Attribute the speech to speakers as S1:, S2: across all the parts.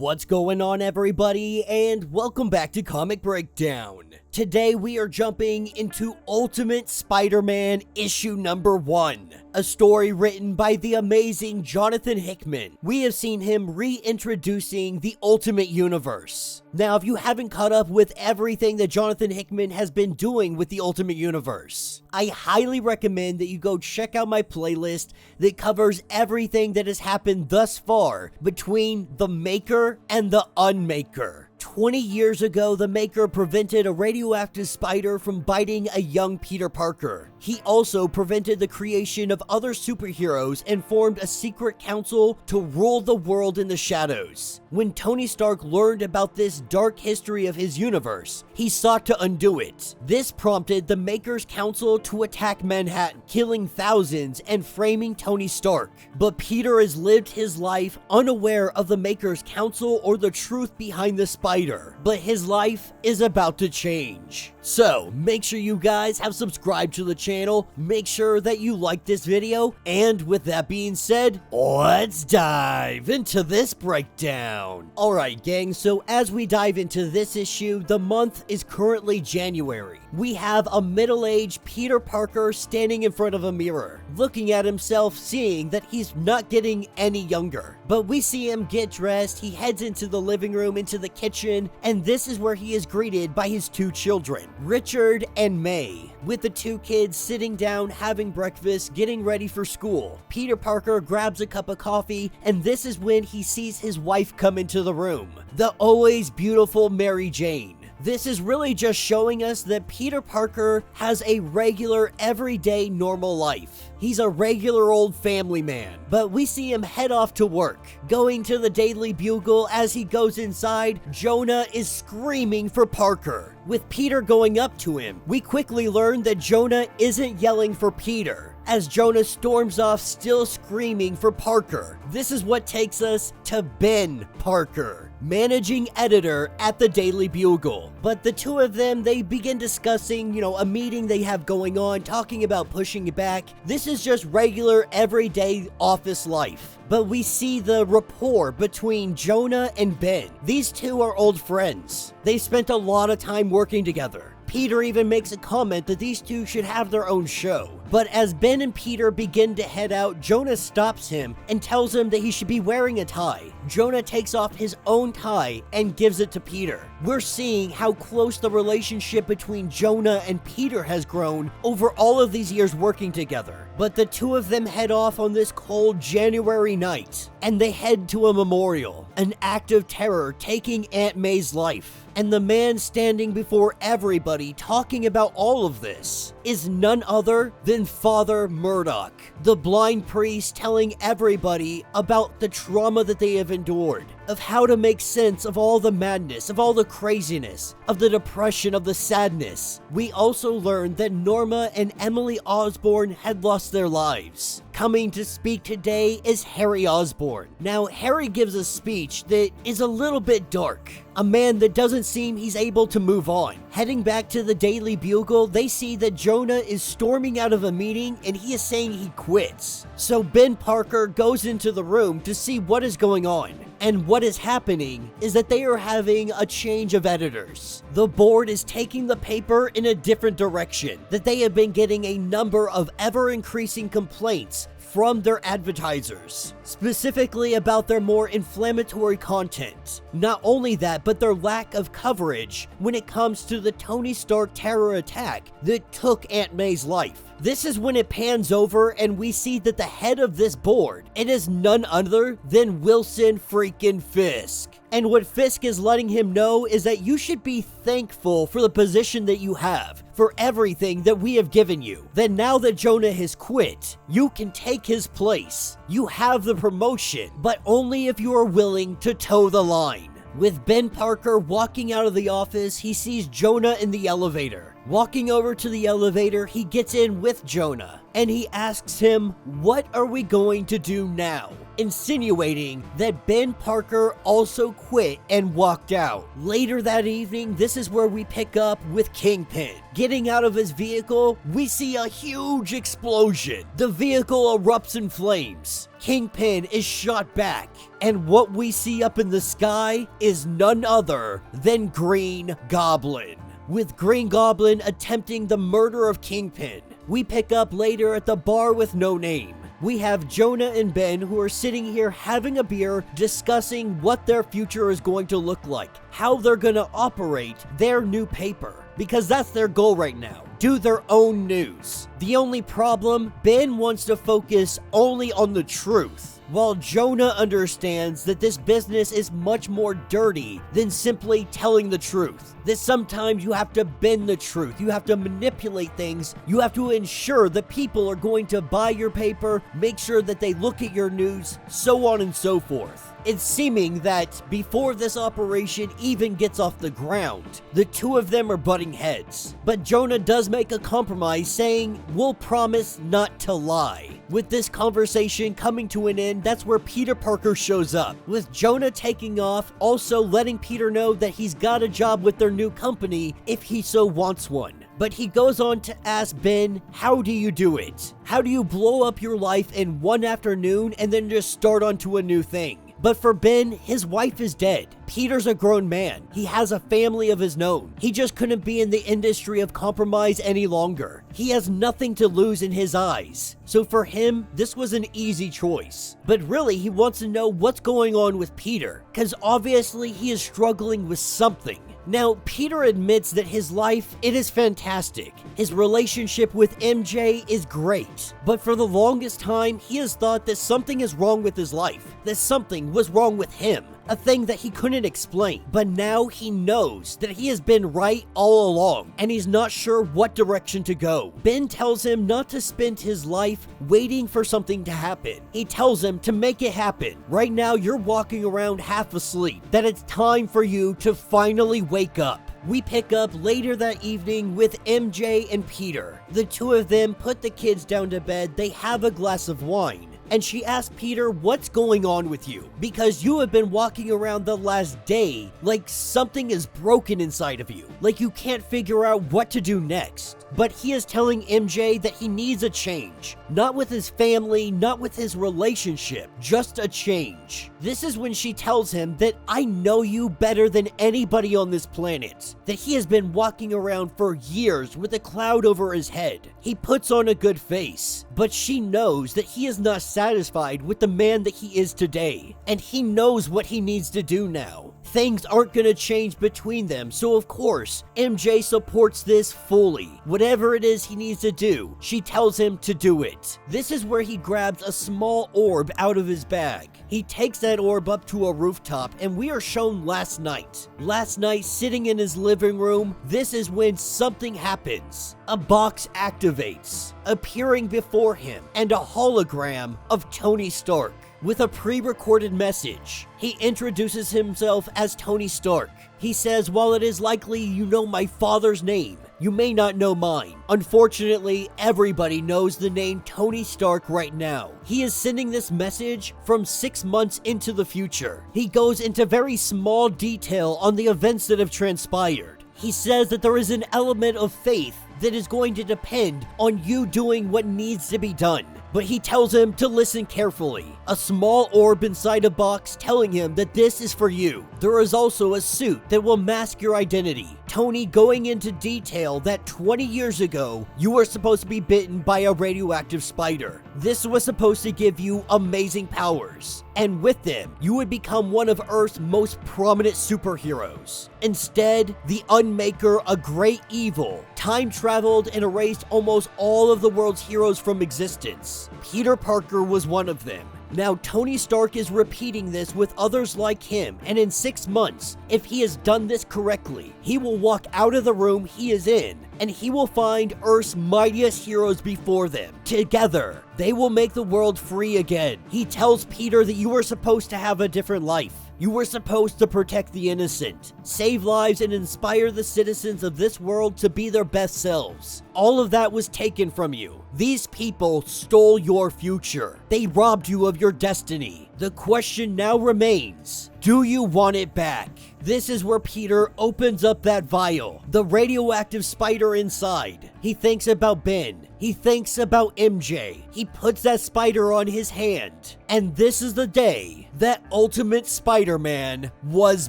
S1: What's going on, everybody, and welcome back to Comic Breakdown. Today we are jumping into Ultimate Spider-Man issue number 1, a story written by the amazing Jonathan Hickman. We have seen him reintroducing the Ultimate Universe. Now, if you haven't caught up with everything that Jonathan Hickman has been doing with the Ultimate Universe, I highly recommend that you go check out my playlist that covers everything that has happened thus far between the Maker and the Unmaker. 20 years ago, the Maker prevented a radioactive spider from biting a young Peter Parker. He also prevented the creation of other superheroes and formed a secret council to rule the world in the shadows. When Tony Stark learned about this dark history of his universe, he sought to undo it. This prompted the Maker's council to attack Manhattan, killing thousands and framing Tony Stark. But Peter has lived his life unaware of the Maker's council or the truth behind the spider. But his life is about to change. So make sure you guys have subscribed to the channel, make sure that you like this video, and with that being said, let's dive into this breakdown. Alright gang, so as we dive into this issue, the month is currently January. We have a middle-aged Peter Parker standing in front of a mirror, looking at himself, seeing that he's not getting any younger. But we see him get dressed, he heads into the living room, into the kitchen, and this is where he is greeted by his two children, Richard and May, with the two kids sitting down having breakfast, getting ready for school. Peter Parker grabs a cup of coffee, and this is when he sees his wife come into the room, the always beautiful Mary Jane. This is really just showing us that Peter Parker has a regular, everyday, normal life. He's a regular old family man, but we see him head off to work. Going to the Daily Bugle, as he goes inside, Jonah is screaming for Parker. With Peter going up to him, we quickly learn that Jonah isn't yelling for Peter, as Jonah storms off still screaming for Parker. This is what takes us to Ben Parker, managing editor at the Daily Bugle. But the two of them, they begin discussing, a meeting they have going on, talking about pushing it back. This is just regular, everyday office life. But we see the rapport between Jonah and Ben. These two are old friends. They spent a lot of time working together. Peter even makes a comment that these two should have their own show. But as Ben and Peter begin to head out, Jonah stops him and tells him that he should be wearing a tie. Jonah takes off his own tie and gives it to Peter. We're seeing how close the relationship between Jonah and Peter has grown over all of these years working together. But the two of them head off on this cold January night, and they head to a memorial, an act of terror taking Aunt May's life. And the man standing before everybody talking about all of this is none other than Father Murdoch, the blind priest telling everybody about the trauma that they have endured, of how to make sense of all the madness, of all the craziness, of the depression, of the sadness. We also learned that Norma and Emily Osborn had lost their lives. Coming to speak today is Harry Osborn. Now, Harry gives a speech that is a little bit dark. A man that doesn't seem he's able to move on. Heading back to the Daily Bugle, they see that Jonah is storming out of a meeting and he is saying he quits. So Ben Parker goes into the room to see what is going on. And what is happening is that they are having a change of editors. The board is taking the paper in a different direction, that they have been getting a number of ever-increasing complaints from their advertisers, specifically about their more inflammatory content. Not only that, but their lack of coverage when it comes to the Tony Stark terror attack that took Aunt May's life. This is when it pans over and we see that the head of this board, it is none other than Wilson freaking Fisk. And what Fisk is letting him know is that you should be thankful for the position that you have, for everything that we have given you. That now that Jonah has quit, you can take his place. You have the promotion, but only if you are willing to toe the line. With Ben Parker walking out of the office, he sees Jonah in the elevator. Walking over to the elevator, he gets in with Jonah, and he asks him, "What are we going to do now?" insinuating that Ben Parker also quit and walked out. Later that evening, this is where we pick up with Kingpin. Getting out of his vehicle, we see a huge explosion. The vehicle erupts in flames. Kingpin is shot back, and what we see up in the sky is none other than Green Goblin, with Green Goblin attempting the murder of Kingpin. We pick up later at the bar with No Name. We have Jonah and Ben who are sitting here having a beer, discussing what their future is going to look like, how they're going to operate their new paper, because that's their goal right now. Do their own news. The only problem, Ben wants to focus only on the truth, while Jonah understands that this business is much more dirty than simply telling the truth. That sometimes you have to bend the truth, you have to manipulate things, you have to ensure that people are going to buy your paper, make sure that they look at your news, so on and so forth. It's seeming that before this operation even gets off the ground, the two of them are butting heads. But Jonah does make a compromise, saying, "We'll promise not to lie." With this conversation coming to an end, that's where Peter Parker shows up, with Jonah taking off, also letting Peter know that he's got a job with their new company if he so wants one. But he goes on to ask Ben, how do you do it? How do you blow up your life in one afternoon and then just start onto a new thing? But for Ben, his wife is dead. Peter's a grown man. He has a family of his own. He just couldn't be in the industry of compromise any longer. He has nothing to lose in his eyes. So for him, this was an easy choice. But really, he wants to know what's going on with Peter, because obviously he is struggling with something. Now, Peter admits that his life, it is fantastic. His relationship with MJ is great. But for the longest time, he has thought that something is wrong with his life, that something was wrong with him, a thing that he couldn't explain. But now he knows that he has been right all along, and he's not sure what direction to go. Ben tells him not to spend his life waiting for something to happen. He tells him to make it happen. Right now, you're walking around half asleep, that it's time for you to finally wake up. We pick up later that evening with MJ and Peter. The two of them put the kids down to bed, they have a glass of wine. And she asked Peter, "What's going on with you? Because you have been walking around the last day like something is broken inside of you, like you can't figure out what to do next." But he is telling MJ that he needs a change. Not with his family, not with his relationship, just a change. This is when she tells him that I know you better than anybody on this planet. That he has been walking around for years with a cloud over his head. He puts on a good face, but she knows that he is not satisfied with the man that he is today. And he knows what he needs to do now. Things aren't going to change between them, so of course, MJ supports this fully. Whatever it is he needs to do, she tells him to do it. This is where he grabs a small orb out of his bag. He takes that orb up to a rooftop, and we are shown last night. Last night, sitting in his living room, this is when something happens. A box activates, appearing before him, and a hologram of Tony Stark with a pre-recorded message. He introduces himself as Tony Stark. He says, "While it is likely you know my father's name, you may not know mine." Unfortunately, everybody knows the name Tony Stark right now. He is sending this message from 6 months into the future. He goes into very small detail on the events that have transpired. He says that there is an element of faith that is going to depend on you doing what needs to be done. But he tells him to listen carefully. A small orb inside a box telling him that this is for you. There is also a suit that will mask your identity. Tony going into detail that 20 years ago, you were supposed to be bitten by a radioactive spider. This was supposed to give you amazing powers. And with them, you would become one of Earth's most prominent superheroes. Instead, the Unmaker, a great evil, time traveled and erased almost all of the world's heroes from existence. Peter Parker was one of them. Now, Tony Stark is repeating this with others like him, and in 6 months, if he has done this correctly, he will walk out of the room he is in and he will find Earth's mightiest heroes before them. Together, they will make the world free again. He tells Peter that you were supposed to have a different life. You were supposed to protect the innocent, save lives, and inspire the citizens of this world to be their best selves. All of that was taken from you. These people stole your future. They robbed you of your destiny. The question now remains, do you want it back? This is where Peter opens up that vial, the radioactive spider inside. He thinks about Ben. He thinks about MJ. He puts that spider on his hand. And this is the day that Ultimate Spider-Man was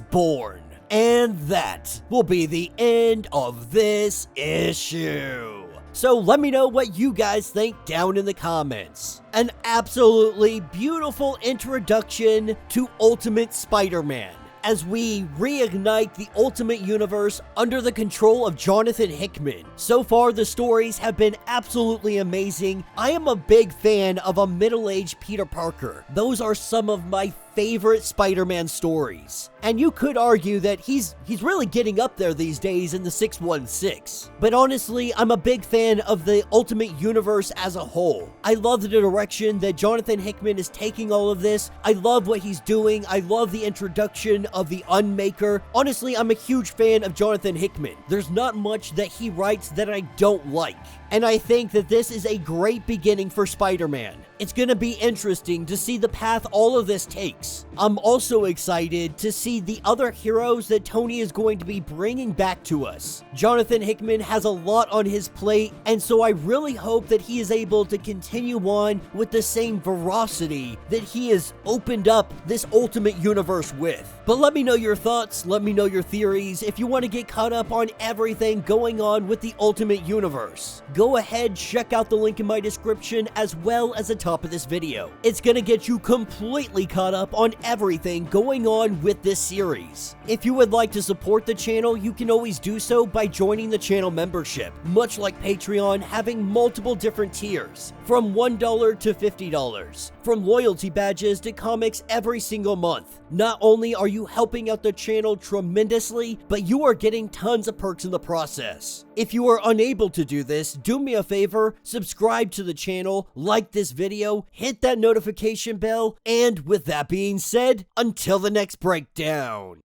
S1: born. And that will be the end of this issue. So let me know what you guys think down in the comments. An absolutely beautiful introduction to Ultimate Spider-Man, as we reignite the Ultimate Universe under the control of Jonathan Hickman. So far, the stories have been absolutely amazing. I am a big fan of a middle-aged Peter Parker. Those are some of my favorite Spider-Man stories. And you could argue that he's really getting up there these days in the 616. But honestly, I'm a big fan of the Ultimate Universe as a whole. I love the direction that Jonathan Hickman is taking all of this. I love what he's doing. I love the introduction of the Unmaker. Honestly, I'm a huge fan of Jonathan Hickman. There's not much that he writes that I don't like. And I think that this is a great beginning for Spider-Man. It's going to be interesting to see the path all of this takes. I'm also excited to see the other heroes that Tony is going to be bringing back to us. Jonathan Hickman has a lot on his plate, and so I really hope that he is able to continue on with the same veracity that he has opened up this Ultimate Universe with. But let me know your thoughts, let me know your theories. If you want to get caught up on everything going on with the Ultimate Universe, go ahead, check out the link in my description as well as the top of this video. It's gonna get you completely caught up on everything going on with this series. If you would like to support the channel, you can always do so by joining the channel membership, much like Patreon, having multiple different tiers, from $1 to $50, from loyalty badges to comics every single month. Not only are you helping out the channel tremendously, but you are getting tons of perks in the process. If you are unable to do this, do me a favor, subscribe to the channel, like this video, hit that notification bell, and with that being said, until the next breakdown.